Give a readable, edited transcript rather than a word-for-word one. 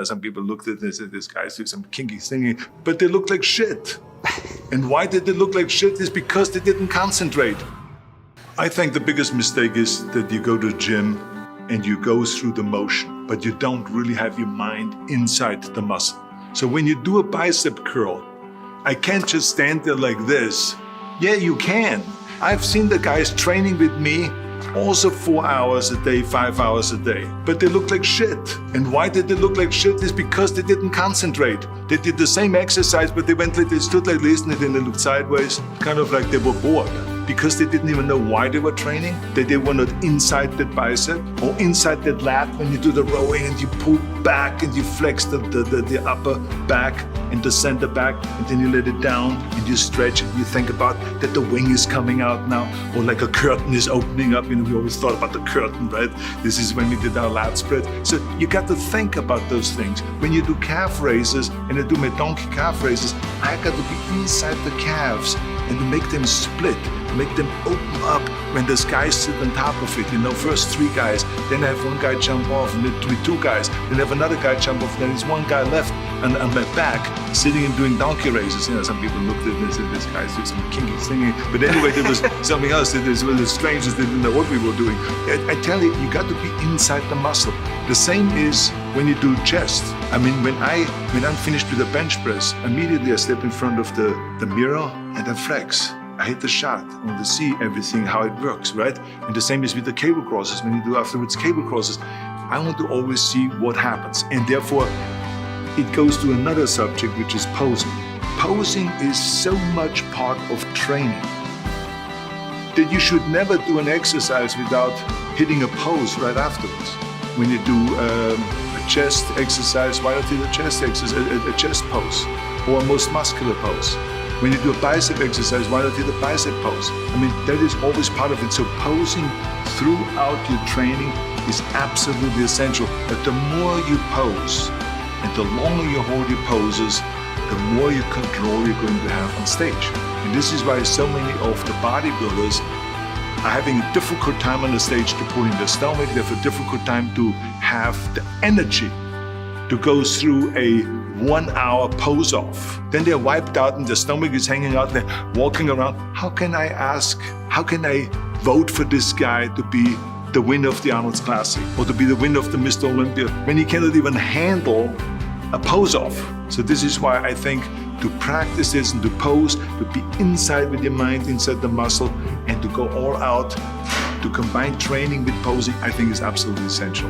Some people looked at this and this guy's doing some kinky singing, but they looked like shit. And why did they look like shit? Is because they didn't concentrate. I think the biggest mistake is that you go to the gym and you go through the motion, but you don't really have your mind inside the muscle. So when you do a bicep curl, I can't just stand there like this. Yeah, you can. I've seen the guys training with me also 4 hours a day, 5 hours a day, but they look like shit. And why did they look like shit? Is because they didn't concentrate. They did the same exercise, but they stood like this and then they looked sideways, kind of like they were bored. Because they didn't even know why they were training, that they were not inside that bicep or inside that lat when you do the rowing and you pull back and you flex the upper back and the center back, and then you let it down and you stretch and you think about that the wing is coming out now, or like a curtain is opening up. You know, we always thought about the curtain, right? This is when we did our lat spread. So you got to think about those things. When you do calf raises, and I do my donkey calf raises, I got to be inside the calves and to make them split, make them open up when there's guys sit on top of it. You know, first 3 guys, then I have 1 guy jump off, and then 2 guys, then I have another guy jump off, then there's 1 guy left on my back sitting and doing donkey raises. You know, some people looked at this and this guy's doing some kinky singing. But anyway, there was something else that was really strange. They didn't know what we were doing. I tell you, you got to be inside the muscle. The same is when you do chest. I mean, when I'm finished with the bench press, immediately I step in front of the mirror and I flex. I hit the shot. I want to see everything, how it works, right? And the same is with the cable crosses. When you do afterwards cable crosses, I want to always see what happens. And therefore, it goes to another subject, which is posing. Posing is so much part of training that you should never do an exercise without hitting a pose right afterwards. When you do a chest exercise, why not do a chest exercise, a chest pose, or a most muscular pose? When you do a bicep exercise, why not do the bicep pose? I mean, that is always part of it. So posing throughout your training is absolutely essential. But the more you pose, and the longer you hold your poses, the more you control you're going to have on stage. And this is why so many of the bodybuilders are having a difficult time on the stage to pull in their stomach. They have a difficult time to have the energy to go through a 1 hour pose off. Then they're wiped out and their stomach is hanging out, they're walking around. How can I vote for this guy to be the winner of the Arnold Classic or to be the winner of the Mr. Olympia when he cannot even handle a pose off? So this is why I think to practice this and to pose, to be inside with your mind, inside the muscle, and to go all out, to combine training with posing, I think is absolutely essential.